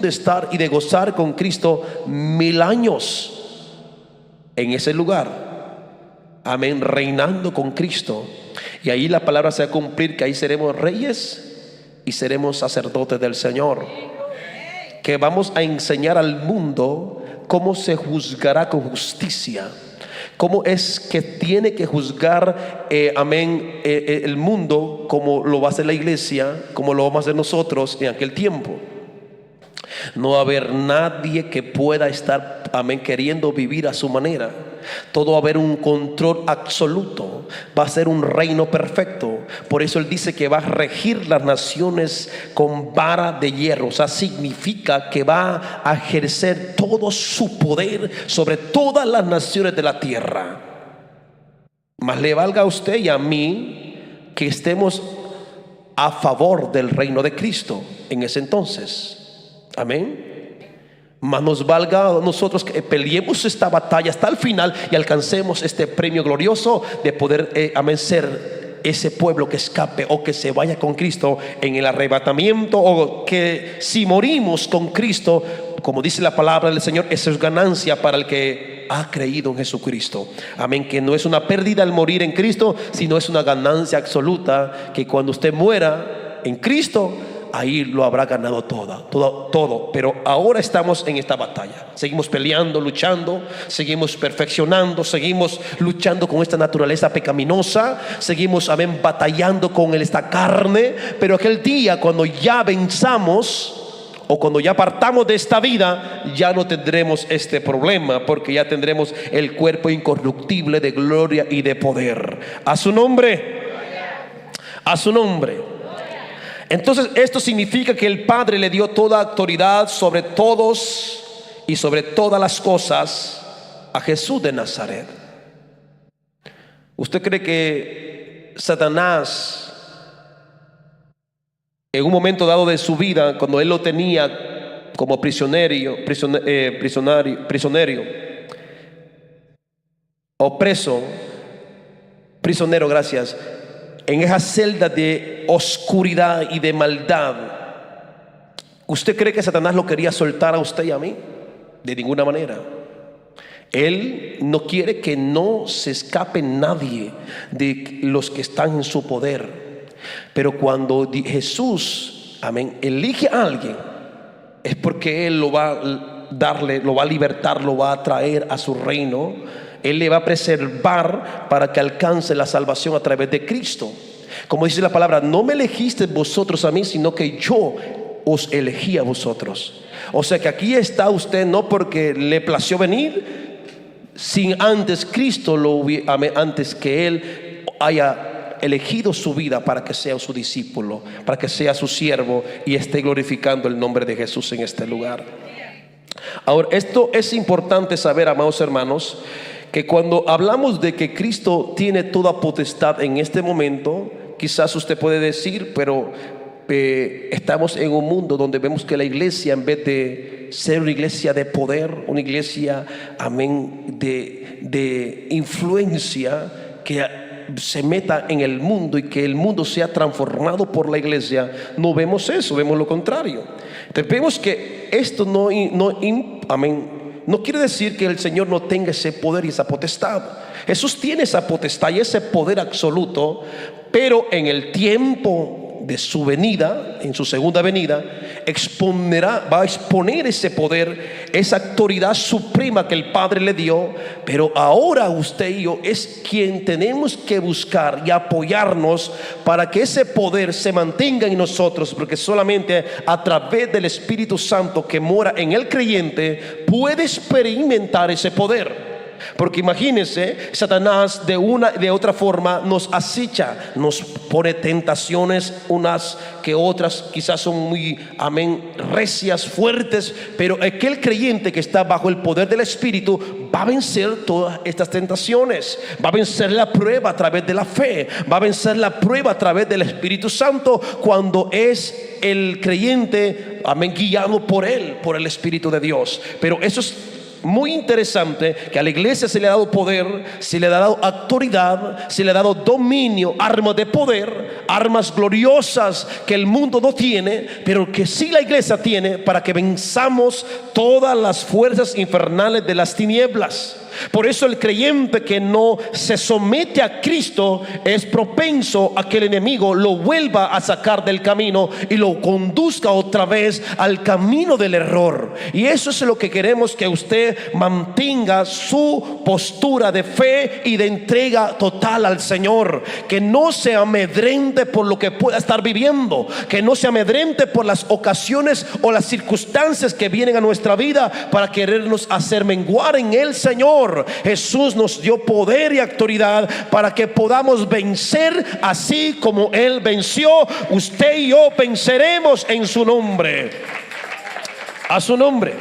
de estar y de gozar con Cristo 1000 años en ese lugar. Amén, reinando con Cristo. Y ahí la palabra se va a cumplir, que ahí seremos reyes y seremos sacerdotes del Señor, que vamos a enseñar al mundo cómo se juzgará con justicia, cómo es que tiene que juzgar, el mundo, como lo va a hacer la iglesia, como lo vamos a hacer nosotros en aquel tiempo. No va a haber nadie que pueda estar, queriendo vivir a su manera. Todo va a haber un control absoluto. Va a ser un reino perfecto. Por eso Él dice que va a regir las naciones con vara de hierro. O sea, significa que va a ejercer todo su poder sobre todas las naciones de la tierra. Mas le valga a usted y a mí que estemos a favor del reino de Cristo en ese entonces. Amén. Mas nos valga a nosotros que peleemos esta batalla hasta el final y alcancemos este premio glorioso de poder, ser ese pueblo que escape o que se vaya con Cristo en el arrebatamiento, o que si morimos con Cristo, como dice la palabra del Señor, eso es ganancia para el que ha creído en Jesucristo. Amén. Que no es una pérdida el morir en Cristo, sino es una ganancia absoluta, que cuando usted muera en Cristo, ahí lo habrá ganado todo. Pero ahora estamos en esta batalla. Seguimos peleando, luchando, seguimos perfeccionando, seguimos luchando con esta naturaleza pecaminosa, seguimos, batallando con esta carne. Pero aquel día, cuando ya venzamos, o cuando ya partamos de esta vida, ya no tendremos este problema, porque ya tendremos el cuerpo incorruptible de gloria y de poder. A su nombre, a su nombre. Entonces esto significa que el Padre le dio toda autoridad sobre todos y sobre todas las cosas a Jesús de Nazaret. ¿Usted cree que Satanás, en un momento dado de su vida, cuando él lo tenía como prisionero o preso, prisionero, gracias, en esa celda de oscuridad y de maldad, ¿usted cree que Satanás lo quería soltar a usted y a mí? De ninguna manera. Él no quiere que no se escape nadie de los que están en su poder. Pero cuando Jesús, elige a alguien, es porque Él lo va a darle, lo va a libertar, lo va a traer a su reino. Él le va a preservar para que alcance la salvación a través de Cristo. Como dice la palabra, no me elegisteis vosotros a mí, sino que yo os elegí a vosotros. O sea que aquí está usted no porque le plació venir, sin antes Cristo antes que Él haya elegido su vida para que sea su discípulo, para que sea su siervo y esté glorificando el nombre de Jesús en este lugar. Ahora, esto es importante saber, amados hermanos, que cuando hablamos de que Cristo tiene toda potestad en este momento, quizás usted puede decir, pero estamos en un mundo donde vemos que la iglesia, en vez de ser una iglesia de poder, una iglesia, de influencia, que se meta en el mundo y que el mundo sea transformado por la iglesia, no vemos eso, vemos lo contrario. Entonces vemos que esto no quiere decir que el Señor no tenga ese poder y esa potestad. Jesús tiene esa potestad y ese poder absoluto, pero en el tiempo de su venida, en su segunda venida, va a exponer ese poder, esa autoridad suprema que el Padre le dio. Pero ahora usted y yo es quien tenemos que buscar y apoyarnos para que ese poder se mantenga en nosotros, porque solamente a través del Espíritu Santo que mora en el creyente puede experimentar ese poder. Porque imagínense, Satanás de otra forma nos acecha, nos pone tentaciones, unas que otras quizás son muy, recias, fuertes. Pero aquel creyente que está bajo el poder del Espíritu va a vencer todas estas tentaciones, va a vencer la prueba a través de la fe, va a vencer la prueba a través del Espíritu Santo, cuando es el creyente, guiado por Él, por el Espíritu de Dios. Pero eso es muy interesante que a la iglesia se le ha dado poder, se le ha dado autoridad, se le ha dado dominio, armas de poder, armas gloriosas que el mundo no tiene, pero que sí la iglesia tiene para que venzamos todas las fuerzas infernales de las tinieblas. Por eso el creyente que no se somete a Cristo es propenso a que el enemigo lo vuelva a sacar del camino y lo conduzca otra vez al camino del error. Y eso es lo que queremos, que usted mantenga su postura de fe y de entrega total al Señor, que no se amedrente por lo que pueda estar viviendo, que no se amedrente por las ocasiones o las circunstancias que vienen a nuestra vida para querernos hacer menguar en el Señor. Jesús nos dio poder y autoridad para que podamos vencer así como Él venció. Usted y yo venceremos en su nombre, a su nombre.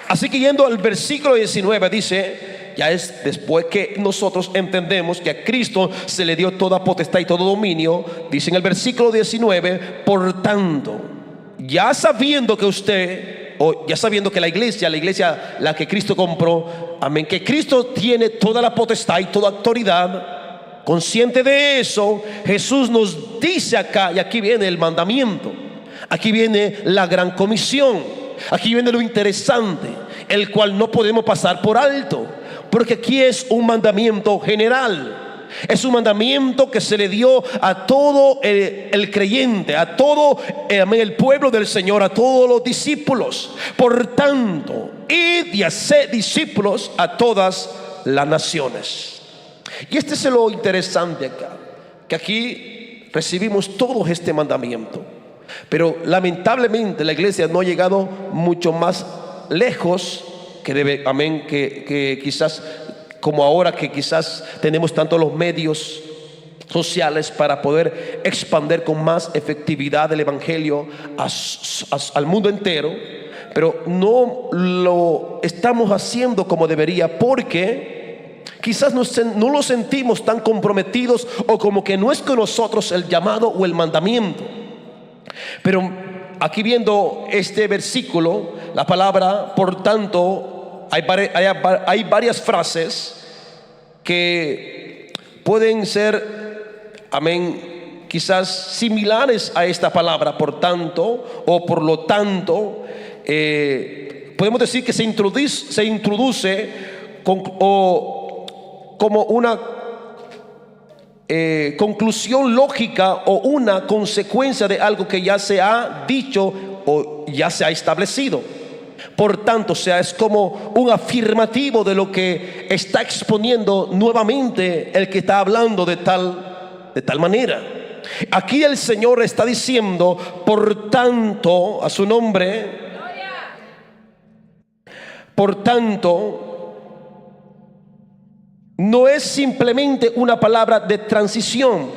Así que yendo al versículo 19 dice, ya es después que nosotros entendemos que a Cristo se le dio toda potestad y todo dominio, dice en el versículo 19, por tanto, ya sabiendo que usted, o ya sabiendo que la iglesia la que Cristo compró, amén, que Cristo tiene toda la potestad y toda autoridad, consciente de eso, Jesús nos dice acá, y aquí viene el mandamiento, aquí viene la gran comisión, aquí viene lo interesante, el cual no podemos pasar por alto, porque aquí es un mandamiento general. Es un mandamiento que se le dio a todo el creyente, a todo el pueblo del Señor, a todos los discípulos. Por tanto, id y haced discípulos a todas las naciones. Y este es lo interesante acá, que aquí recibimos todo este mandamiento, pero lamentablemente la iglesia no ha llegado mucho más lejos que debe, amén, que quizás como ahora que quizás tenemos tanto los medios sociales para poder expandir con más efectividad el evangelio al mundo entero, pero no lo estamos haciendo como debería, porque quizás no lo sentimos tan comprometidos, o como que no es con nosotros el llamado o el mandamiento. Pero aquí viendo este versículo, la palabra por tanto, hay varias frases que pueden ser, amén, quizás similares a esta palabra, por tanto, o por lo tanto. Podemos decir que se introduce como una conclusión lógica o una consecuencia de algo que ya se ha dicho o ya se ha establecido. Por tanto, o sea, es como un afirmativo de lo que está exponiendo nuevamente el que está hablando de tal manera. Aquí el Señor está diciendo, por tanto, a su nombre, por tanto, no es simplemente una palabra de transición,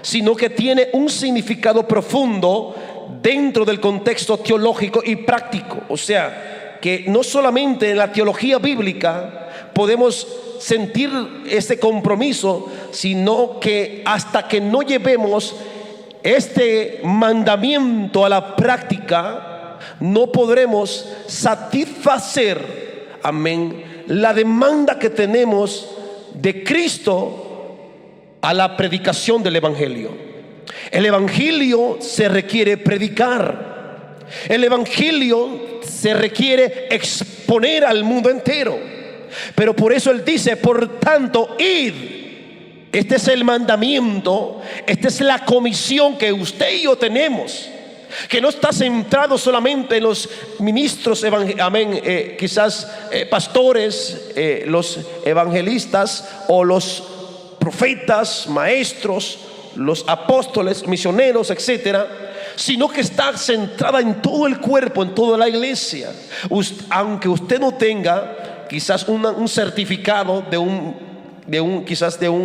sino que tiene un significado profundo dentro del contexto teológico y práctico. O sea, que no solamente en la teología bíblica podemos sentir ese compromiso, sino que hasta que no llevemos este mandamiento a la práctica, no podremos satisfacer, amén, la demanda que tenemos de Cristo a la predicación del evangelio. El evangelio se requiere predicar. El evangelio se requiere exponer al mundo entero. Pero por eso Él dice, por tanto, id. Este es el mandamiento, esta es la comisión que usted y yo tenemos, que no está centrado solamente en los ministros, amén, quizás pastores, los evangelistas o los profetas, maestros, los apóstoles, misioneros, etcétera, sino que está centrada en todo el cuerpo, en toda la iglesia. Aunque usted no tenga quizás un certificado de un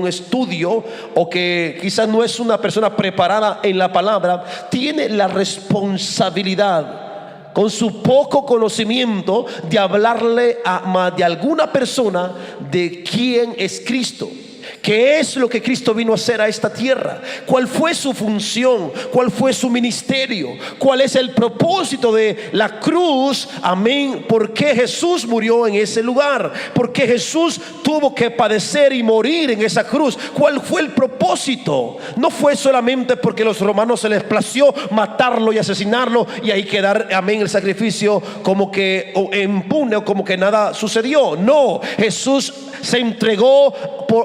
estudio, o que quizás no es una persona preparada en la palabra, tiene la responsabilidad, con su poco conocimiento, de hablarle a más de alguna persona de quién es Cristo, ¿Qué es lo que Cristo vino a hacer a esta tierra? ¿Cuál fue su función? ¿Cuál fue su ministerio? ¿Cuál es el propósito de la cruz? Amén. ¿Por qué Jesús murió en ese lugar? ¿Por qué Jesús tuvo que padecer y morir en esa cruz? ¿Cuál fue el propósito? No fue solamente porque los romanos se les plació matarlo y asesinarlo y ahí quedar, amén, el sacrificio como que impune o como que nada sucedió. No, Jesús se entregó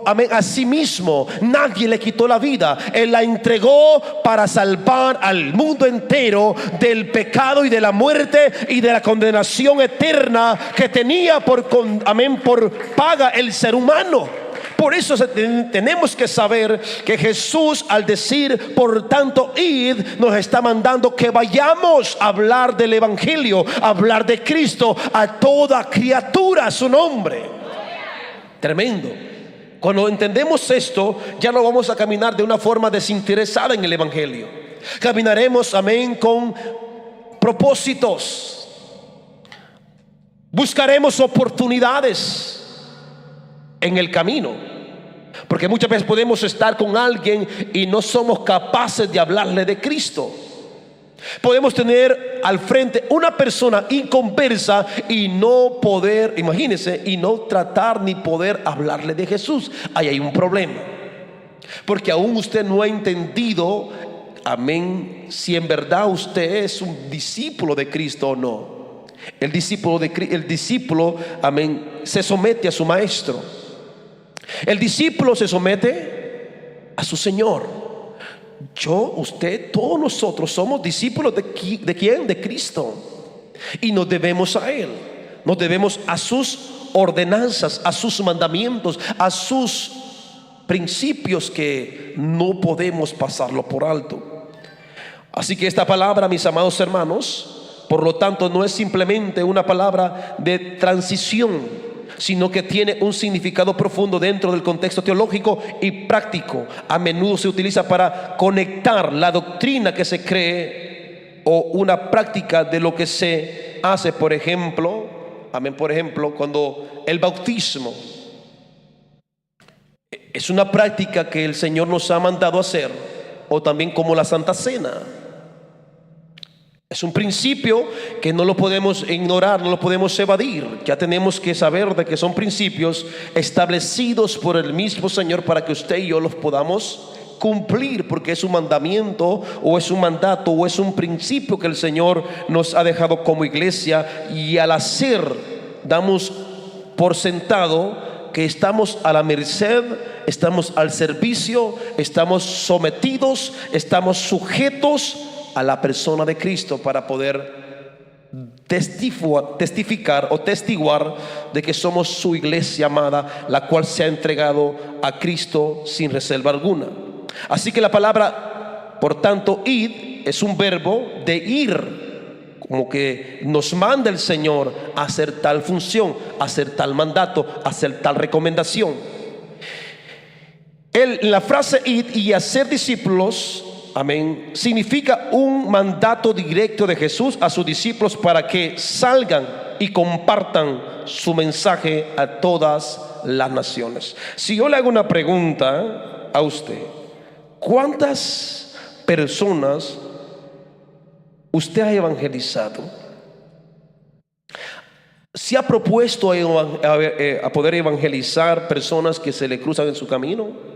amén, a sí mismo. Nadie le quitó la vida. Él la entregó para salvar al mundo entero del pecado y de la muerte y de la condenación eterna que tenía por paga el ser humano. Por eso tenemos que saber que Jesús, al decir por tanto id, nos está mandando que vayamos a hablar del evangelio, a hablar de Cristo a toda criatura a su nombre. Tremendo. Cuando entendemos esto, ya no vamos a caminar de una forma desinteresada en el evangelio. Caminaremos, amén, con propósitos. Buscaremos oportunidades en el camino, porque muchas veces podemos estar con alguien y no somos capaces de hablarle de Cristo. Podemos tener al frente una persona inconversa y no poder, imagínense, y no tratar ni poder hablarle de Jesús. Ahí hay un problema, porque aún usted no ha entendido, amén, si en verdad usted es un discípulo de Cristo o no. El discípulo, amén, se somete a su maestro. El discípulo se somete a su Señor. Yo, usted, todos nosotros somos discípulos ¿de quién? De Cristo. Y nos debemos a Él. Nos debemos a sus ordenanzas, a sus mandamientos, a sus principios que no podemos pasarlo por alto. Así que esta palabra, mis amados hermanos, por lo tanto no es simplemente una palabra de transición, sino que tiene un significado profundo dentro del contexto teológico y práctico. A menudo se utiliza para conectar la doctrina que se cree o una práctica de lo que se hace. Por ejemplo, amén, por ejemplo, cuando el bautismo es una práctica que el Señor nos ha mandado a hacer, o también como la Santa Cena. Es un principio que no lo podemos ignorar, no lo podemos evadir. Ya tenemos que saber de que son principios establecidos por el mismo Señor para que usted y yo los podamos cumplir, porque es un mandamiento o es un mandato o es un principio que el Señor nos ha dejado como iglesia, y al hacer damos por sentado que estamos a la merced, estamos al servicio, estamos sometidos, estamos sujetos a la persona de Cristo para poder testificar o testiguar de que somos su iglesia amada, la cual se ha entregado a Cristo sin reserva alguna. Así que la palabra, por tanto, id, es un verbo de ir, como que nos manda el Señor a hacer tal función, a hacer tal mandato, a hacer tal recomendación. La frase id y hacer discípulos, amén, significa un mandato directo de Jesús a sus discípulos para que salgan y compartan su mensaje a todas las naciones. Si yo le hago una pregunta a usted, ¿cuántas personas usted ha evangelizado? ¿Se ha propuesto a poder evangelizar personas que se le cruzan en su camino?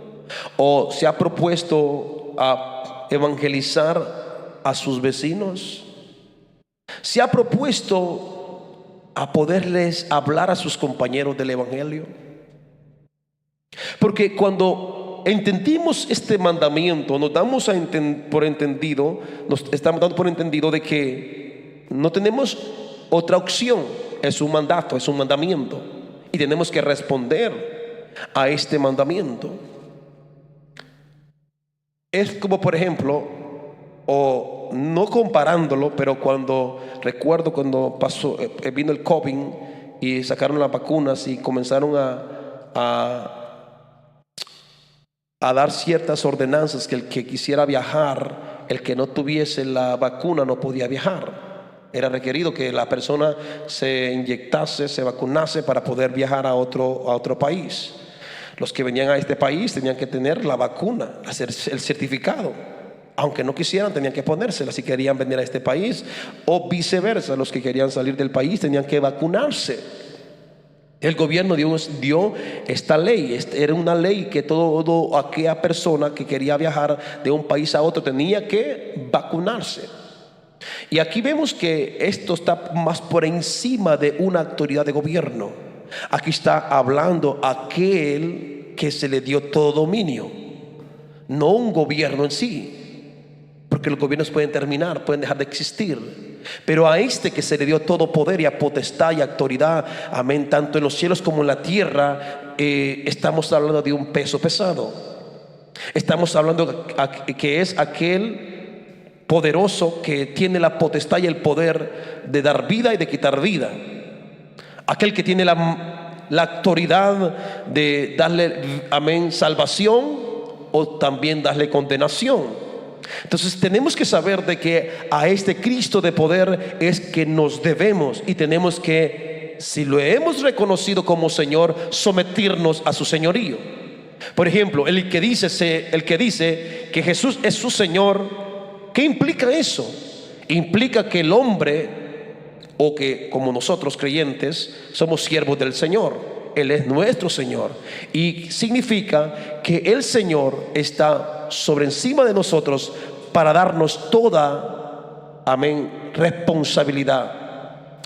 ¿O se ha propuesto a evangelizar a sus vecinos? ¿Se ha propuesto a poderles hablar a sus compañeros del evangelio? Porque cuando entendimos este mandamiento, nos damos por entendido, nos estamos dando por entendido de que no tenemos otra opción. Es un mandato, es un mandamiento, y tenemos que responder a este mandamiento. Es como, por ejemplo, o no comparándolo, pero recuerdo cuando vino el COVID y sacaron las vacunas y comenzaron a dar ciertas ordenanzas, que el que quisiera viajar, el que no tuviese la vacuna no podía viajar. Era requerido que la persona se inyectase, se vacunase para poder viajar a otro país. Los que venían a este país tenían que tener la vacuna, hacer el certificado. Aunque no quisieran, tenían que ponérsela si querían venir a este país, o viceversa, los que querían salir del país tenían que vacunarse. El gobierno dio esta ley. Era una ley que toda aquella persona que quería viajar de un país a otro tenía que vacunarse. Y aquí vemos que esto está más por encima de una autoridad de gobierno. Aquí está hablando aquel que se le dio todo dominio, no un gobierno en sí, porque los gobiernos pueden terminar, pueden dejar de existir, pero a este que se le dio todo poder y a potestad y autoridad, amén, tanto en los cielos como en la tierra, estamos hablando de un peso pesado. Estamos hablando que es aquel poderoso que tiene la potestad y el poder de dar vida y de quitar vida. Aquel que tiene la autoridad de darle, amén, salvación o también darle condenación. Entonces tenemos que saber de que a este Cristo de poder es que nos debemos, y tenemos que, si lo hemos reconocido como Señor, someternos a su señorío. Por ejemplo, el que dice que Jesús es su Señor, ¿qué implica eso? Implica que el hombre, o que como nosotros creyentes somos siervos del Señor, Él es nuestro Señor, y significa que el Señor está sobre encima de nosotros para darnos toda, amén, responsabilidad,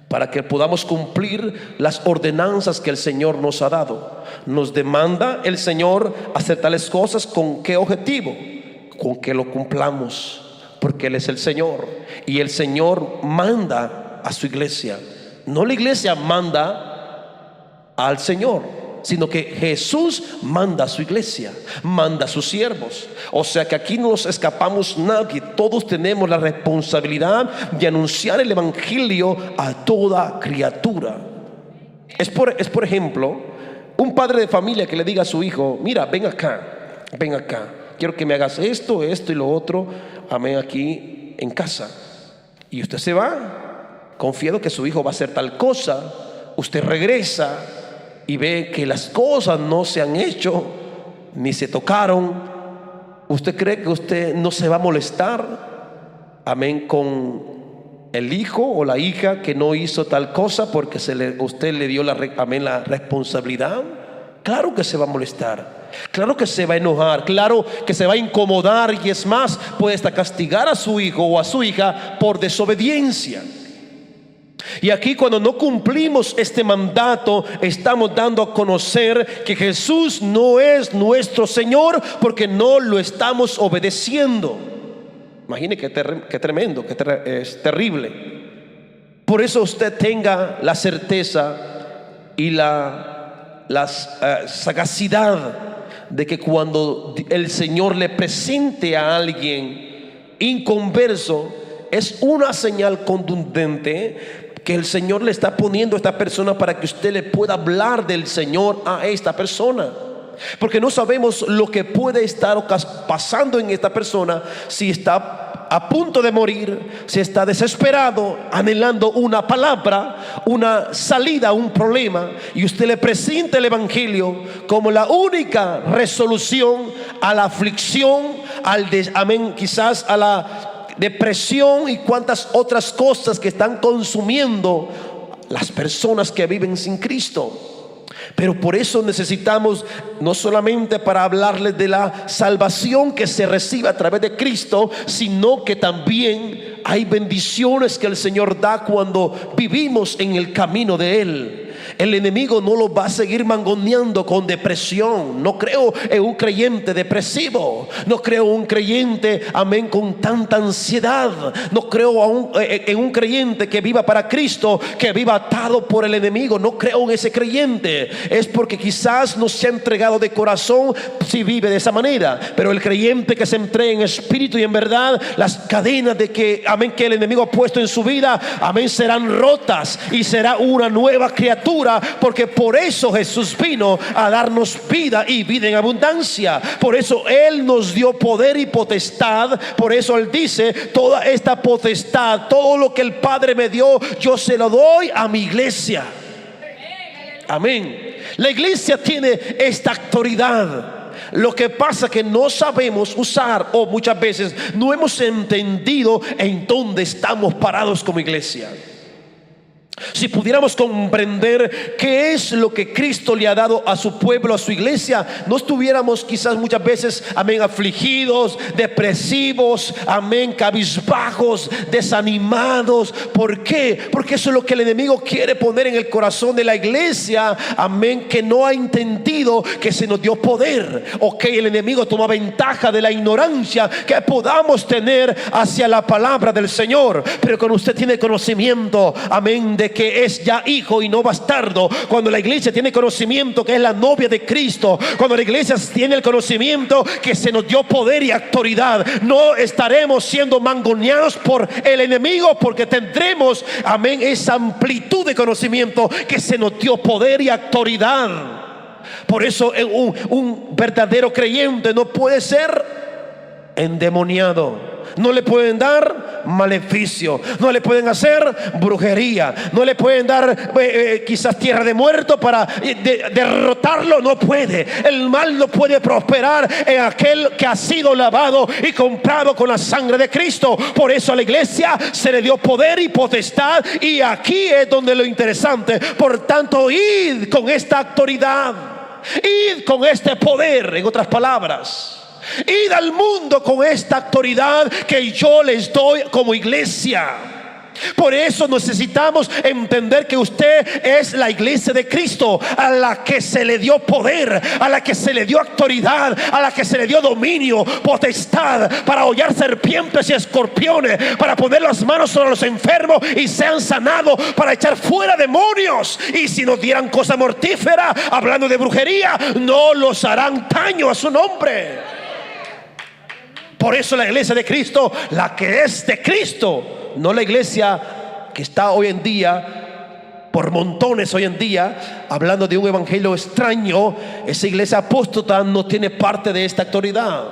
para que podamos cumplir las ordenanzas que el Señor nos ha dado. Nos demanda el Señor hacer tales cosas. ¿Con qué objetivo? Con que lo cumplamos, porque Él es el Señor, y el Señor manda a su iglesia. No la iglesia manda al Señor, sino que Jesús manda a su iglesia, manda a sus siervos. O sea que aquí no nos escapamos nadie. Todos tenemos la responsabilidad de anunciar el evangelio a toda criatura. Es por ejemplo, un padre de familia que le diga a su hijo: mira, ven acá, quiero que me hagas esto y lo otro, amén, aquí en casa. Y usted se va confiado que su hijo va a hacer tal cosa. Usted regresa y ve que las cosas no se han hecho ni se tocaron. ¿Usted cree que usted no se va a molestar, amén, con el hijo o la hija que no hizo tal cosa porque usted le dio la responsabilidad? Claro que se va a molestar, claro que se va a enojar, claro que se va a incomodar, y es más, puede hasta castigar a su hijo o a su hija por desobediencia. Y aquí, cuando no cumplimos este mandato, estamos dando a conocer que Jesús no es nuestro Señor, porque no lo estamos obedeciendo. Imagine qué tremendo, es terrible. Por eso usted tenga la certeza y la sagacidad de que cuando el Señor le presente a alguien inconverso, es una señal contundente que el Señor le está poniendo a esta persona para que usted le pueda hablar del Señor a esta persona. Porque no sabemos lo que puede estar pasando en esta persona, si está a punto de morir, si está desesperado, anhelando una palabra, una salida a un problema, y usted le presenta el evangelio como la única resolución a la aflicción, amén, quizás a la depresión y cuantas otras cosas que están consumiendo las personas que viven sin Cristo. Pero por eso necesitamos, no solamente para hablarles de la salvación que se recibe a través de Cristo, sino que también hay bendiciones que el Señor da cuando vivimos en el camino de Él. El enemigo no lo va a seguir mangoneando con depresión. No creo en un creyente depresivo. No creo en un creyente, amén, con tanta ansiedad. No creo en un creyente que viva para Cristo, que viva atado por el enemigo. No creo en ese creyente. Es porque quizás no se ha entregado de corazón si vive de esa manera. Pero el creyente que se entrega en espíritu y en verdad, las cadenas de que, amén, que el enemigo ha puesto en su vida, amén, serán rotas y será una nueva criatura. Porque por eso Jesús vino a darnos vida y vida en abundancia. Por eso Él nos dio poder y potestad. Por eso Él dice: toda esta potestad, todo lo que el Padre me dio, yo se lo doy a mi iglesia. Amén. La iglesia tiene esta autoridad. Lo que pasa es que no sabemos usar, o muchas veces no hemos entendido en dónde estamos parados como iglesia. Si pudiéramos comprender qué es lo que Cristo le ha dado a su pueblo, a su iglesia, no estuviéramos quizás muchas veces, amén, afligidos, depresivos, amén, cabizbajos, desanimados. ¿Por qué? Porque eso es lo que el enemigo quiere poner en el corazón de la iglesia, amén, que no ha entendido que se nos dio poder, o que el enemigo toma ventaja de la ignorancia que podamos tener hacia la palabra del Señor. Pero cuando usted tiene conocimiento, amén, de que es ya hijo y no bastardo, cuando la iglesia tiene conocimiento que es la novia de Cristo, cuando la iglesia tiene el conocimiento que se nos dio poder y autoridad, no estaremos siendo mangoneados por el enemigo, porque tendremos, amén, esa amplitud de conocimiento que se nos dio poder y autoridad. Por eso un verdadero creyente no puede ser endemoniado. No le pueden dar maleficio, no le pueden hacer brujería, no le pueden dar quizás tierra de muerto para derrotarlo. No puede. El mal no puede prosperar en aquel que ha sido lavado y comprado con la sangre de Cristo. Por eso a la iglesia se le dio poder y potestad, y aquí es donde lo interesante. Por tanto, id con esta autoridad, id con este poder. En otras palabras, id al mundo con esta autoridad que yo les doy como iglesia. Por eso necesitamos entender que usted es la iglesia de Cristo, a la que se le dio poder, a la que se le dio autoridad, a la que se le dio dominio, potestad para hollar serpientes y escorpiones, para poner las manos sobre los enfermos y sean sanados, para echar fuera demonios. Y si nos dieran cosa mortífera, hablando de brujería, no los harán daño a su nombre. Por eso la iglesia de Cristo, la que es de Cristo, no la iglesia que está hoy en día, por montones hoy en día, hablando de un evangelio extraño. Esa iglesia apóstata no tiene parte de esta autoridad.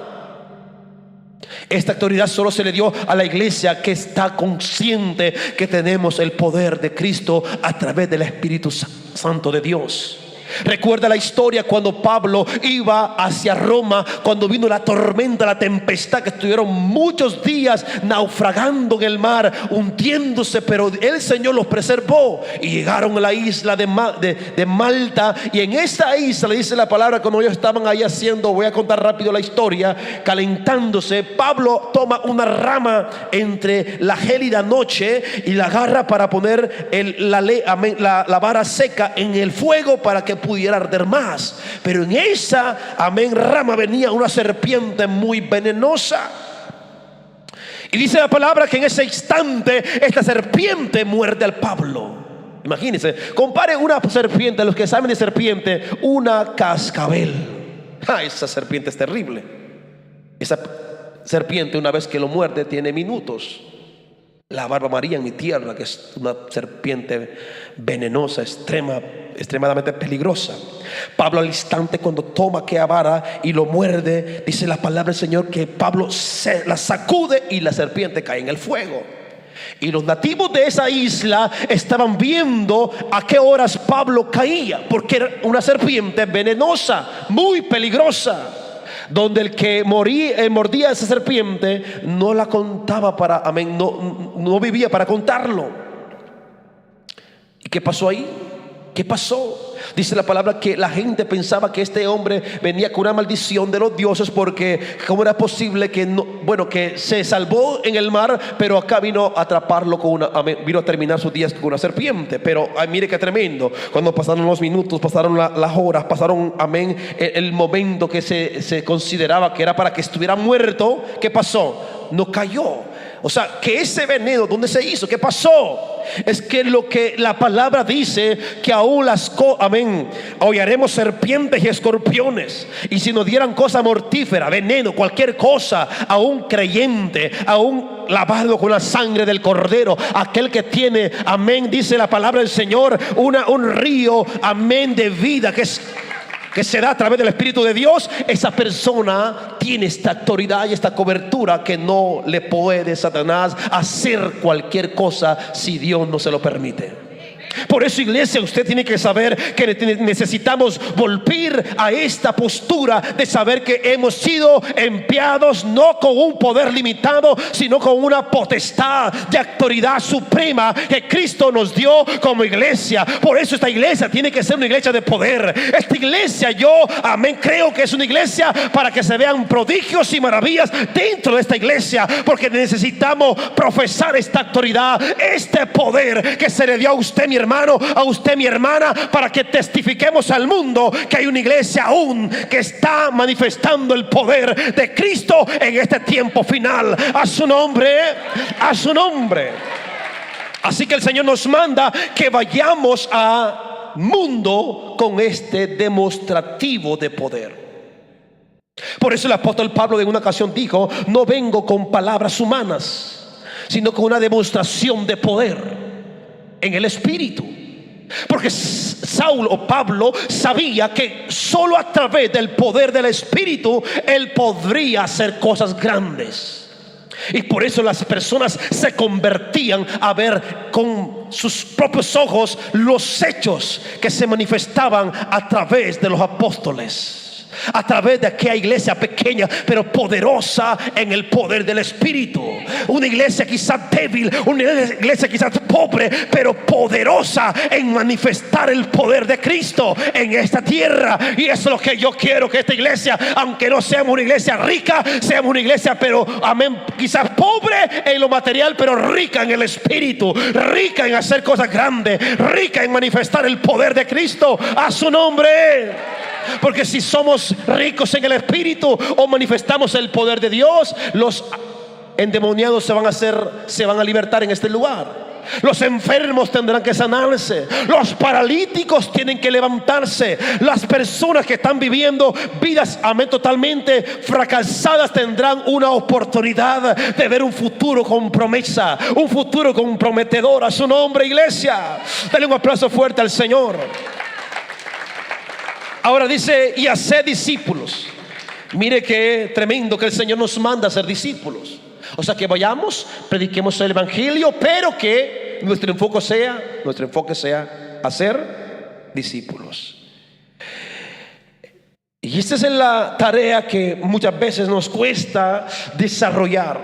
Esta autoridad solo se le dio a la iglesia que está consciente que tenemos el poder de Cristo a través del Espíritu Santo de Dios. Recuerda la historia cuando Pablo iba hacia Roma, cuando vino la tormenta, la tempestad, que estuvieron muchos días naufragando en el mar, hundiéndose, pero el Señor los preservó y llegaron a la isla de Malta. Y en esa isla, dice la palabra, cuando ellos estaban ahí haciendo, voy a contar rápido la historia, calentándose, Pablo toma una rama entre la gélida noche y la agarra para poner la vara seca en el fuego para que pudiera arder más. Pero en esa, amén, rama venía una serpiente muy venenosa. Y dice la palabra que en ese instante esta serpiente muerde al Pablo. Imagínense, compare una serpiente, los que saben de serpiente, una cascabel. Esa serpiente es terrible. Esa serpiente, una vez que lo muerde, tiene minutos. La barba amarilla en mi tierra, que es una serpiente venenosa, extremadamente peligrosa. Pablo al instante, cuando toma aquella vara y lo muerde, dice la palabra del Señor que Pablo la sacude y la serpiente cae en el fuego. Y los nativos de esa isla estaban viendo a qué horas Pablo caía, porque era una serpiente venenosa, muy peligrosa, donde el que mordía a esa serpiente no la contaba para, amén, no vivía para contarlo. ¿Y qué pasó ahí? ¿Qué pasó? Dice la palabra que la gente pensaba que este hombre venía con una maldición de los dioses, porque cómo era posible que que se salvó en el mar, pero acá vino a atraparlo vino a terminar sus días con una serpiente. Pero mire qué tremendo. Cuando pasaron los minutos, pasaron las horas, pasaron, amén, el momento que se consideraba que era para que estuviera muerto, ¿qué pasó? No cayó. O sea, que ese veneno, ¿dónde se hizo? ¿Qué pasó? Es que lo que la palabra dice, que aún hollaremos serpientes y escorpiones, y si nos dieran cosa mortífera, veneno, cualquier cosa, a un creyente, aún lavado con la sangre del Cordero, aquel que tiene, amén, dice la palabra del Señor, un río, amén, de vida que se da a través del Espíritu de Dios, esa persona tiene esta autoridad y esta cobertura que no le puede Satanás hacer cualquier cosa si Dios no se lo permite. Por eso, iglesia, usted tiene que saber que necesitamos volver a esta postura de saber que hemos sido enviados no con un poder limitado, sino con una potestad de autoridad suprema que Cristo nos dio como iglesia. Por eso esta iglesia tiene que ser una iglesia de poder. Esta iglesia, yo, amén, creo que es una iglesia para que se vean prodigios y maravillas dentro de esta iglesia, porque necesitamos profesar esta autoridad, este poder que se le dio a usted, mi hermano, a usted, mi hermana, para que testifiquemos al mundo que hay una iglesia aún que está manifestando el poder de Cristo en este tiempo final. A su nombre, a su nombre. Así que el Señor nos manda que vayamos a mundo con este demostrativo de poder. Por eso el apóstol Pablo en una ocasión dijo: no vengo con palabras humanas, sino con una demostración de poder en el Espíritu. Porque Saulo o Pablo sabía que solo a través del poder del Espíritu él podría hacer cosas grandes. Y por eso las personas se convertían a ver con sus propios ojos los hechos que se manifestaban a través de los apóstoles, a través de aquella iglesia pequeña pero poderosa en el poder del Espíritu. Una iglesia quizás débil, una iglesia quizás pobre, pero poderosa en manifestar el poder de Cristo en esta tierra. Y eso es lo que yo quiero, que esta iglesia, aunque no seamos una iglesia rica, seamos una iglesia, pero amén, quizás pobre en lo material, pero rica en el Espíritu, rica en hacer cosas grandes, rica en manifestar el poder de Cristo. A su nombre. Porque si somos ricos en el Espíritu o manifestamos el poder de Dios, los endemoniados se van a libertar en este lugar. Los enfermos tendrán que sanarse, los paralíticos tienen que levantarse, las personas que están viviendo vidas, amén, totalmente fracasadas tendrán una oportunidad de ver un futuro con promesa, un futuro comprometedor. A su nombre, iglesia. Dale un aplauso fuerte al Señor. Ahora dice: y hacer discípulos. Mire qué tremendo que el Señor nos manda a ser discípulos. O sea, que vayamos, prediquemos el evangelio, pero que nuestro enfoque sea hacer discípulos. Y esta es la tarea que muchas veces nos cuesta desarrollar.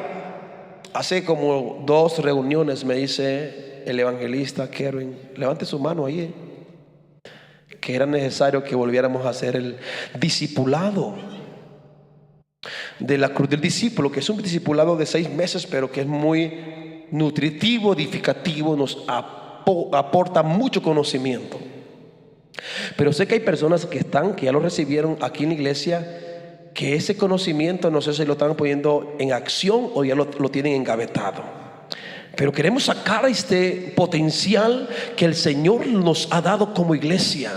Hace como 2 reuniones me dice el evangelista Kerwin, levante su mano ahí, que era necesario que volviéramos a hacer el discipulado de la cruz del discípulo, que es un discipulado de 6 meses, pero que es muy nutritivo, edificativo, nos aporta mucho conocimiento. Pero sé que hay personas que ya lo recibieron aquí en la iglesia, que ese conocimiento no sé si lo están poniendo en acción o ya lo tienen engavetado. Pero queremos sacar este potencial que el Señor nos ha dado como iglesia.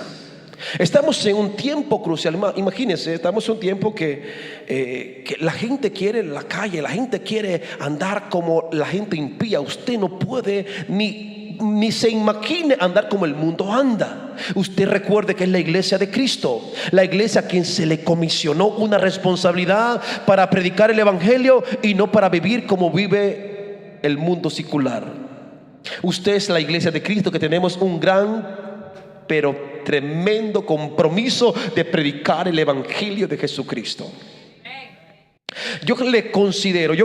Estamos en un tiempo crucial. Imagínense, estamos en un tiempo que la gente quiere la calle, la gente quiere andar como la gente impía. Usted no puede ni se imagine andar como el mundo anda. Usted recuerde que es la iglesia de Cristo, la iglesia a quien se le comisionó una responsabilidad para predicar el evangelio y no para vivir como vive el mundo secular. Usted es la iglesia de Cristo, que tenemos un gran pero tremendo compromiso de predicar el evangelio de Jesucristo. Yo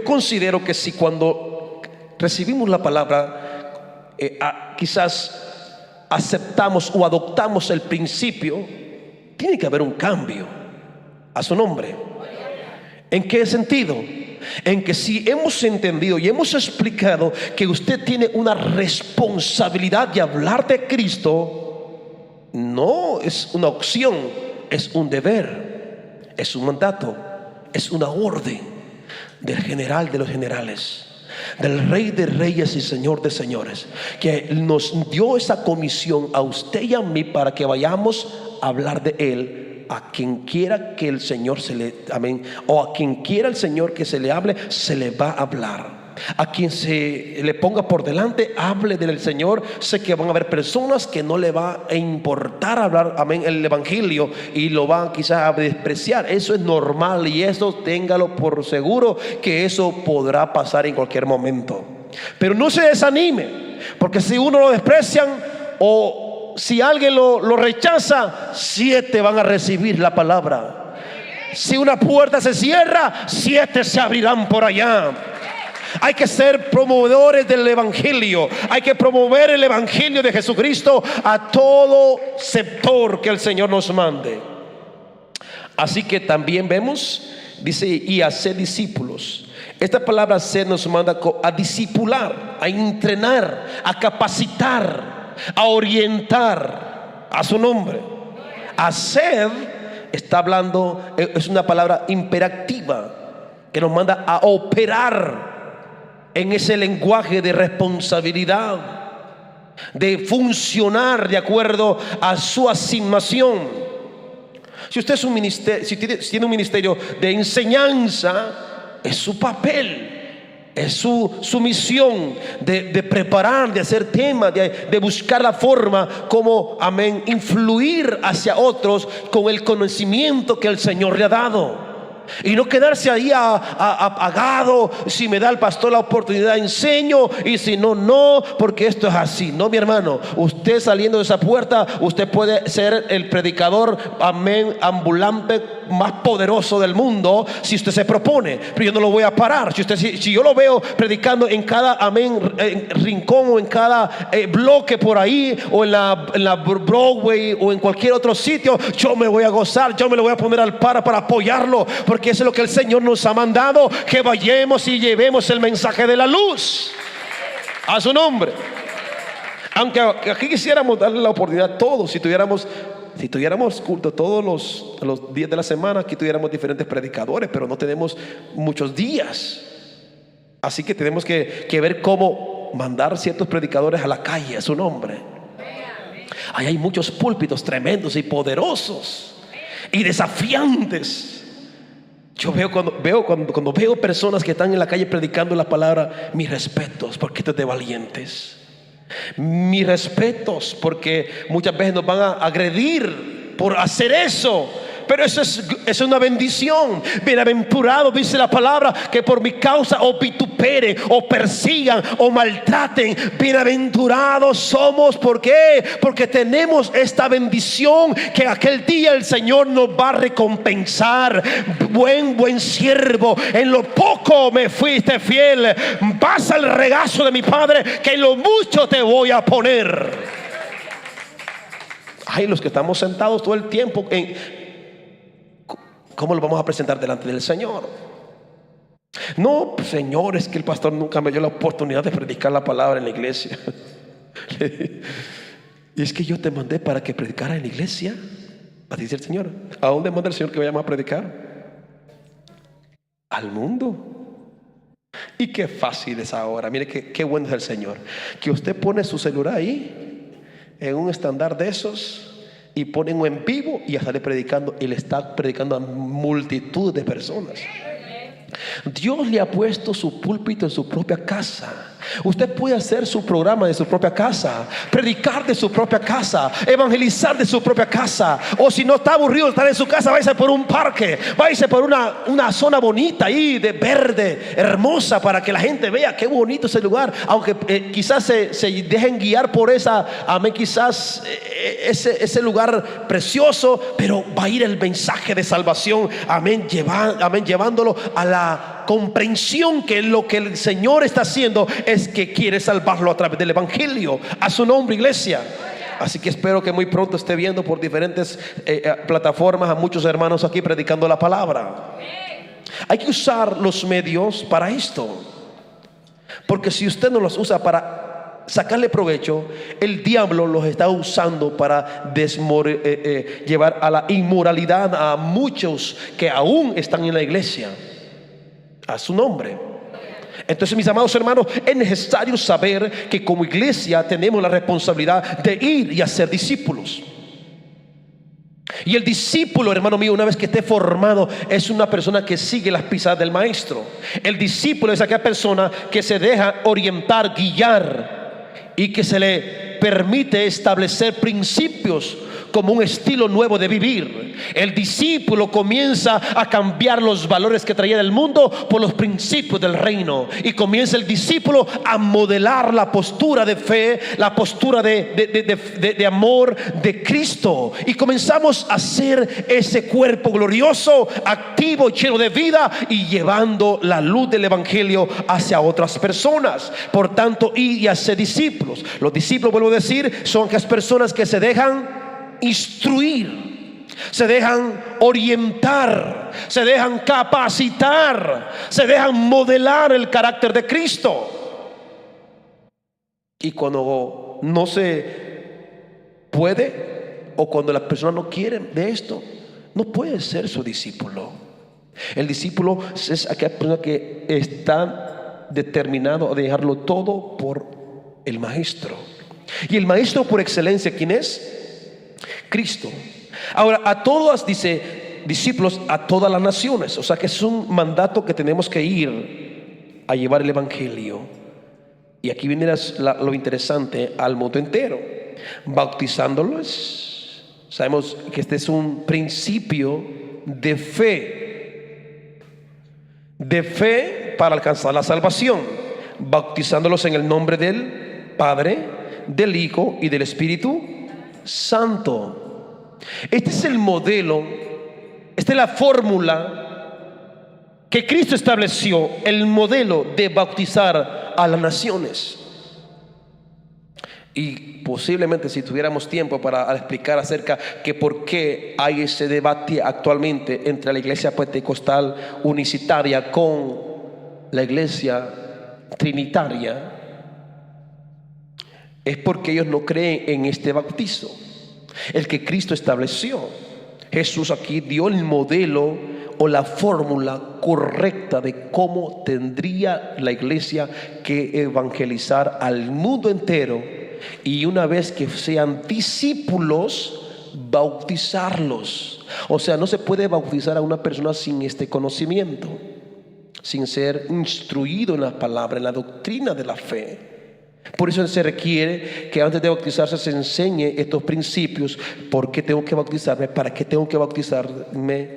considero que si cuando recibimos la palabra quizás aceptamos o adoptamos el principio, tiene que haber un cambio. A su nombre. ¿En qué sentido? En que si hemos entendido y hemos explicado que usted tiene una responsabilidad de hablar de Cristo, no es una opción, es un deber, es un mandato, es una orden del general de los generales, del Rey de reyes y Señor de señores, que nos dio esa comisión a usted y a mí para que vayamos a hablar de Él a quien quiera que el Señor o a quien quiera el Señor que se le hable, se le va a hablar. A quien se le ponga por delante, hable del Señor. Sé que van a haber personas que no le va a importar hablar, amén, el evangelio, y lo van quizás a despreciar. Eso es normal, y eso téngalo por seguro, que eso podrá pasar en cualquier momento. Pero no se desanime, porque si uno lo desprecian, o si alguien lo rechaza, 7 van a recibir la palabra. Si una puerta se cierra, 7 se abrirán por allá. Hay que ser promovedores del evangelio. Hay que promover el evangelio de Jesucristo a todo sector que el Señor nos mande. Así que también vemos, dice, y hacer discípulos. Esta palabra hacer nos manda a discipular, a entrenar, a capacitar, a orientar a su nombre. Hacer está hablando, es una palabra imperativa que nos manda a operar en ese lenguaje de responsabilidad, de funcionar de acuerdo a su asignación. Si usted es un ministerio, si tiene un ministerio de enseñanza, es su papel, es su misión de preparar, de hacer temas, de buscar la forma como, amén, influir hacia otros con el conocimiento que el Señor le ha dado. Y no quedarse ahí apagado. Si me da el pastor la oportunidad, enseño, y si no, no, porque esto es así. No, mi hermano, usted saliendo de esa puerta, usted puede ser el predicador, amén, ambulante más poderoso del mundo, si usted se propone. Pero yo no lo voy a parar. Si yo lo veo predicando en cada, amén, rincón, o en cada bloque por ahí, o en la Broadway, o en cualquier otro sitio, yo me voy a gozar, yo me lo voy a poner al para apoyarlo, porque eso es lo que el Señor nos ha mandado, que vayamos y llevemos el mensaje de la luz a su nombre. Aunque aquí quisiéramos darle la oportunidad a todos. Si tuviéramos culto todos los días de la semana, aquí tuviéramos diferentes predicadores, pero no tenemos muchos días. Así que tenemos que ver cómo mandar ciertos predicadores a la calle a su nombre. Ahí hay muchos púlpitos tremendos y poderosos y desafiantes. Yo cuando veo personas que están en la calle predicando la palabra, mis respetos, porque esto es de valientes. Mis respetos, porque muchas veces nos van a agredir por hacer eso. Pero eso es una bendición. Bienaventurado, dice la palabra, que por mi causa o vituperen, o persigan, o maltraten. Bienaventurados somos. ¿Por qué? Porque tenemos esta bendición, que aquel día el Señor nos va a recompensar. Buen siervo, en lo poco me fuiste fiel, vas al regazo de mi Padre, que en lo mucho te voy a poner. Ay, los que estamos sentados todo el tiempo ¿cómo lo vamos a presentar delante del Señor? No, Señor, es que el pastor nunca me dio la oportunidad de predicar la palabra en la iglesia. Y es que yo te mandé para que predicara en la iglesia. Va a decir el Señor, ¿a dónde manda el Señor que vayamos a predicar? Al mundo. Y qué fácil es ahora. Mire qué bueno es el Señor, que usted pone su celular ahí en un estándar de esos y pone en vivo, y ya sale predicando, y le está predicando a multitud de personas. Dios le ha puesto su púlpito en su propia casa. Usted puede hacer su programa de su propia casa, predicar de su propia casa, evangelizar de su propia casa. O si no está aburrido de estar en su casa, váyase por un parque, váyase por una zona bonita ahí de verde, hermosa, para que la gente vea qué bonito es el lugar. Aunque quizás se dejen guiar por quizás ese lugar precioso, pero va a ir el mensaje de salvación, amén, llevándolo a la comprensión que lo que el Señor está haciendo es que quiere salvarlo a través del evangelio. A su nombre, iglesia. Así que espero que muy pronto esté viendo por diferentes plataformas a muchos hermanos aquí predicando la palabra. Hay que usar los medios para esto, porque si usted no los usa para sacarle provecho, el diablo los está usando para llevar a la inmoralidad a muchos que aún están en la iglesia. A su nombre. Entonces, mis amados hermanos, es necesario saber que como iglesia tenemos la responsabilidad de ir y hacer discípulos. Y el discípulo, hermano mío, una vez que esté formado, es una persona que sigue las pisadas del maestro. El discípulo es aquella persona que se deja orientar, guiar, y que se le permite establecer principios como un estilo nuevo de vivir. El discípulo comienza a cambiar los valores que traía del mundo por los principios del reino, y comienza el discípulo a modelar la postura de fe, la postura de amor de Cristo, y comenzamos a ser ese cuerpo glorioso, activo, lleno de vida, y llevando la luz del evangelio hacia otras personas. Por tanto, y hacer discípulos. Los discípulos, vuelvo a decir, son aquellas personas que se dejan instruir, se dejan orientar, se dejan capacitar, se dejan modelar el carácter de Cristo. Y cuando no se puede, o cuando las personas no quieren de esto, no puede ser su discípulo. El discípulo es aquella persona que está determinado a dejarlo todo por el maestro. Y el maestro por excelencia, ¿quién es? Cristo. Ahora, a todas, dice, discípulos a todas las naciones. O sea que es un mandato que tenemos que ir a llevar el evangelio. Y aquí viene lo interesante: al mundo entero, bautizándolos. Sabemos que este es un principio de fe para alcanzar la salvación, bautizándolos en el nombre del Padre, del Hijo y del Espíritu Santo. Este es el modelo, esta es la fórmula que Cristo estableció, el modelo de bautizar a las naciones. Y posiblemente, si tuviéramos tiempo para explicar acerca que por qué hay ese debate actualmente entre la iglesia pentecostal unicitaria con la iglesia trinitaria, es porque ellos no creen en este bautizo, el que Cristo estableció. Jesús aquí dio el modelo o la fórmula correcta de cómo tendría la iglesia que evangelizar al mundo entero, y una vez que sean discípulos, bautizarlos. O sea, no se puede bautizar a una persona sin este conocimiento, sin ser instruido en la palabra, en la doctrina de la fe. Por eso se requiere que antes de bautizarse se enseñe estos principios. ¿Por qué tengo que bautizarme? ¿Para qué tengo que bautizarme?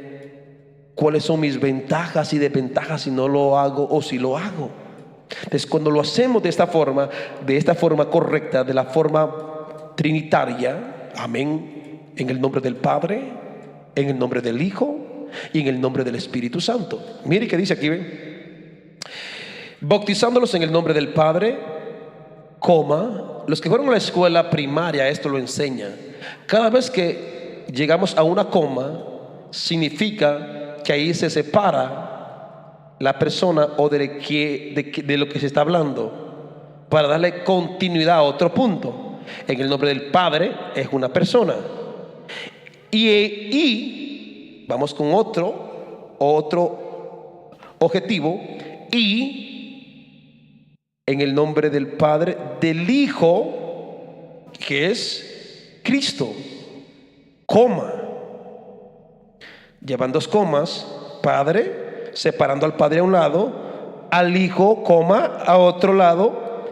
¿Cuáles son mis ventajas y desventajas si no lo hago o si lo hago? Entonces, cuando lo hacemos de esta forma correcta, de la forma trinitaria, amén, en el nombre del Padre, en el nombre del Hijo y en el nombre del Espíritu Santo. Mire que dice aquí, ¿ven? Bautizándolos en el nombre del Padre, los que fueron a la escuela primaria esto lo enseñan. Cada vez que llegamos a una coma, significa que ahí se separa la persona o de lo que se está hablando, para darle continuidad a otro punto. En el nombre del Padre es una persona, y vamos con otro objetivo, y en el nombre del Padre, del Hijo, que es Cristo, coma. Llevan dos comas: Padre, separando al Padre a un lado, al Hijo, coma, a otro lado,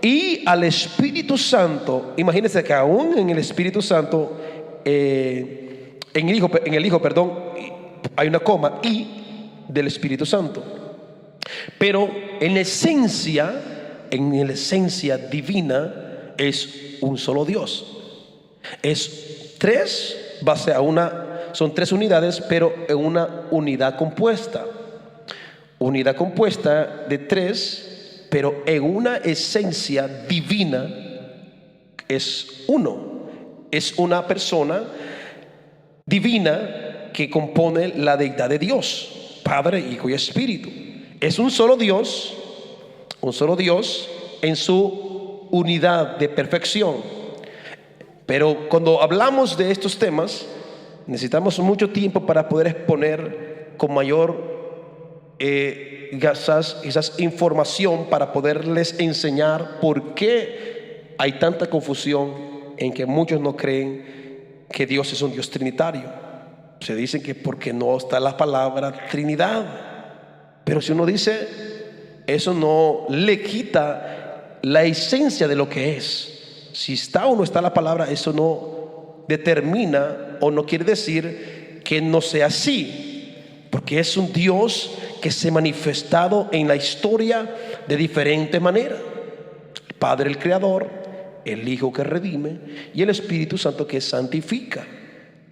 y al Espíritu Santo. Imagínense que aún en el Espíritu Santo, en el Hijo, hay una coma, y del Espíritu Santo. Pero en esencia divina, es un solo Dios. Es tres, son tres unidades, pero en una unidad compuesta. Unidad compuesta de tres, pero en una esencia divina es uno. Es una persona divina que compone la deidad de Dios, Padre, Hijo y Espíritu. Es un solo Dios en su unidad de perfección. Pero cuando hablamos de estos temas, necesitamos mucho tiempo para poder exponer con mayor quizás información, para poderles enseñar por qué hay tanta confusión en que muchos no creen que Dios es un Dios trinitario. Se dicen que porque no está la palabra Trinidad. Pero si uno dice, eso no le quita la esencia de lo que es. Si está o no está la palabra, eso no determina o no quiere decir que no sea así, porque es un Dios que se ha manifestado en la historia de diferentes maneras. El Padre, el Creador, el Hijo que redime y el Espíritu Santo que santifica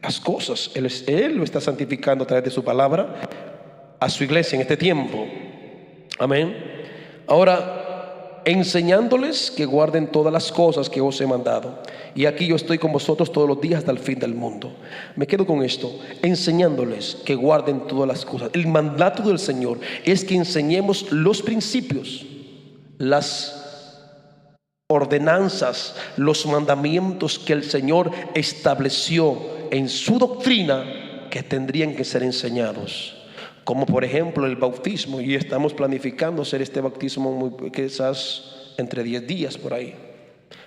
las cosas. Él lo está santificando a través de su palabra a su iglesia en este tiempo. Amén. Ahora, enseñándoles que guarden todas las cosas que os he mandado. Y aquí yo estoy con vosotros todos los días hasta el fin del mundo. Me quedo con esto, enseñándoles que guarden todas las cosas. El mandato del Señor es que enseñemos los principios, las ordenanzas, los mandamientos que el Señor estableció en su doctrina, que tendrían que ser enseñados. Como por ejemplo el bautismo, y estamos planificando hacer este bautismo quizás entre 10 días por ahí.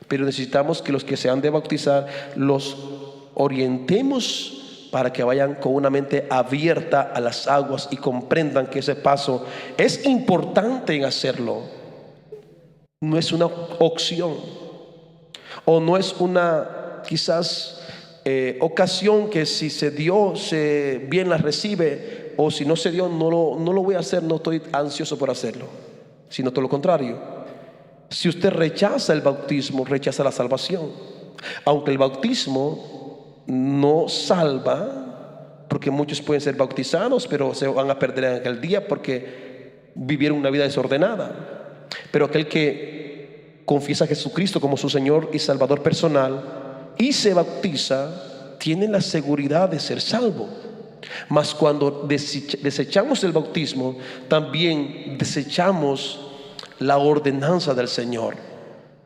Pero necesitamos que los que se han de bautizar los orientemos para que vayan con una mente abierta a las aguas y comprendan que ese paso es importante en hacerlo. No es una opción o no es una quizás ocasión que si se dio se bien la recibe, o si no se dio no lo voy a hacer, no estoy ansioso por hacerlo, sino todo lo contrario. Si usted rechaza el bautismo, rechaza la salvación. Aunque el bautismo no salva, porque muchos pueden ser bautizados pero se van a perder en aquel día porque vivieron una vida desordenada. Pero aquel que confiesa a Jesucristo como su Señor y Salvador personal y se bautiza, tiene la seguridad de ser salvo. Mas cuando desechamos el bautismo, también desechamos la ordenanza del Señor.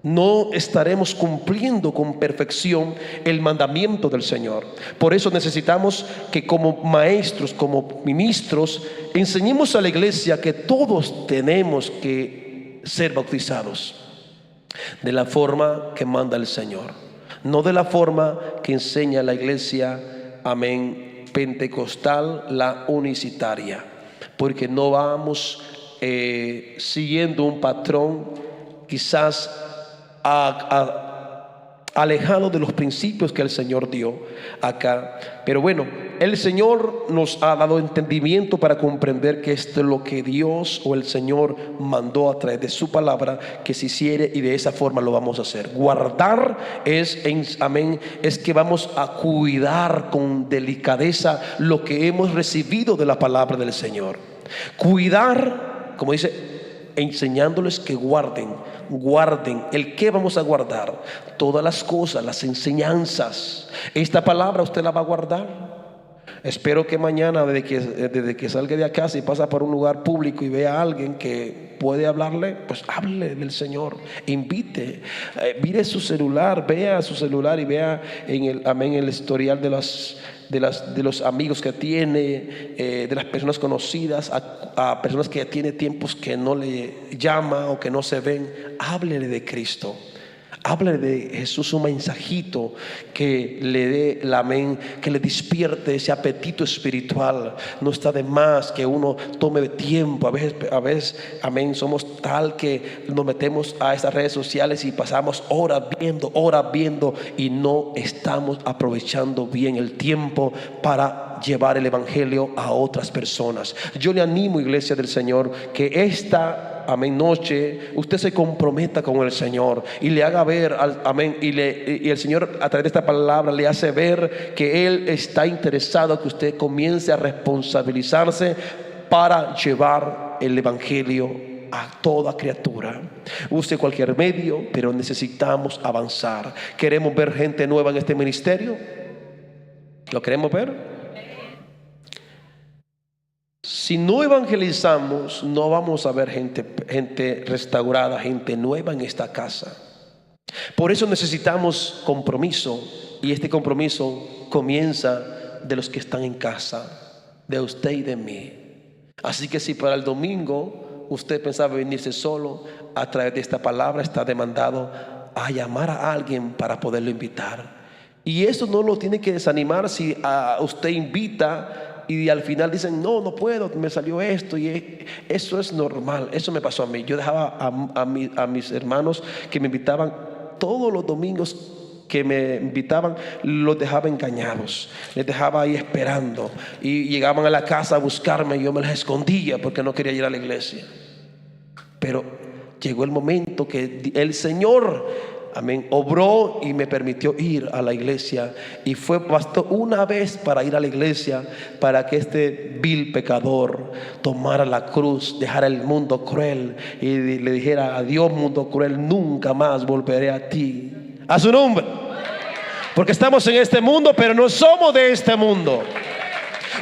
No estaremos cumpliendo con perfección el mandamiento del Señor. Por eso necesitamos que como maestros, como ministros, enseñemos a la iglesia que todos tenemos que ser bautizados de la forma que manda el Señor, no de la forma que enseña la iglesia, amén, pentecostal, la unicitaria, porque no vamos siguiendo un patrón quizás alejado de los principios que el Señor dio acá. Pero bueno, el Señor nos ha dado entendimiento para comprender que esto es lo que Dios o el Señor mandó a través de su palabra que se hiciere, y de esa forma lo vamos a hacer. Guardar amén, es que vamos a cuidar con delicadeza lo que hemos recibido de la palabra del Señor. Cuidar, como dice, enseñándoles que guarden. ¿El que vamos a guardar? Todas las cosas, las enseñanzas. Esta palabra usted la va a guardar. Espero que mañana, desde que salga de acá, si pasa por un lugar público y ve a alguien que puede hablarle, pues hable del Señor, invite, mire su celular, vea su celular y vea el historial de los amigos que tiene, de las personas conocidas, a personas que tiene tiempos que no le llama o que no se ven. Háblele de Cristo. Háblale de Jesús, un mensajito que le dé la amén, que le despierte ese apetito espiritual. No está de más que uno tome tiempo. A veces, amén, somos tal que nos metemos a estas redes sociales y pasamos horas viendo y no estamos aprovechando bien el tiempo para llevar el evangelio a otras personas. Yo le animo, iglesia del Señor, que amén, noche usted se comprometa con el Señor y le haga ver, amén, y el Señor a través de esta palabra le hace ver que Él está interesado que usted comience a responsabilizarse para llevar el evangelio a toda criatura. Use cualquier medio, pero necesitamos avanzar. ¿Queremos ver gente nueva en este ministerio? ¿Lo queremos ver? Si no evangelizamos, no vamos a ver gente restaurada, gente nueva en esta casa. Por eso necesitamos compromiso, y este compromiso comienza de los que están en casa, de usted y de mí. Así que si para el domingo usted pensaba venirse solo, a través de esta palabra está demandado a llamar a alguien para poderlo invitar. Y eso no lo tiene que desanimar si usted invita y al final dicen no puedo, me salió esto, y eso es normal. Eso me pasó a mí. Yo dejaba a mis hermanos que me invitaban todos los domingos que me invitaban, los dejaba engañados, les dejaba ahí esperando, y llegaban a la casa a buscarme y yo me las escondía porque no quería ir a la iglesia. Pero llegó el momento que el Señor, amén, obró y me permitió ir a la iglesia, y bastó una vez para ir a la iglesia para que este vil pecador tomara la cruz, dejara el mundo cruel y le dijera: adiós mundo cruel, nunca más volveré a ti. A su nombre. Porque estamos en este mundo, pero no somos de este mundo.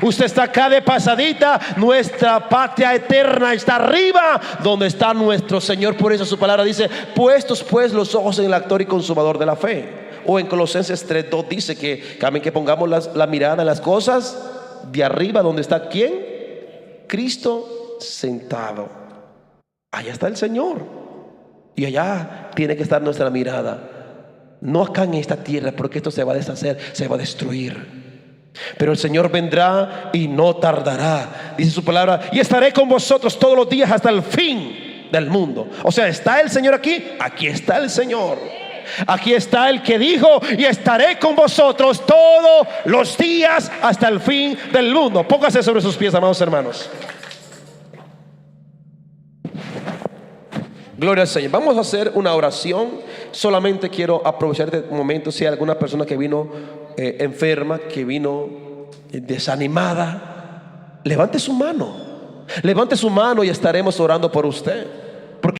Usted está acá de pasadita. Nuestra patria eterna está arriba, donde está nuestro Señor. Por eso su palabra dice: puestos pues los ojos en el autor y consumador de la fe. O en Colosenses 3:2 dice que pongamos la mirada en las cosas de arriba, donde está ¿quién? Cristo sentado. Allá está el Señor, y allá tiene que estar nuestra mirada. No acá en esta tierra, porque esto se va a deshacer, se va a destruir. Pero el Señor vendrá y no tardará, dice su palabra: y estaré con vosotros todos los días hasta el fin del mundo. O sea, ¿está el Señor aquí? Aquí está el Señor. Aquí está el que dijo: y estaré con vosotros todos los días hasta el fin del mundo. Póngase sobre sus pies, amados hermanos. Gloria al Señor. Vamos a hacer una oración. Solamente quiero aprovechar este momento. Si hay alguna persona que vino enferma, que vino desanimada, levante su mano. Levante su mano y estaremos orando por usted.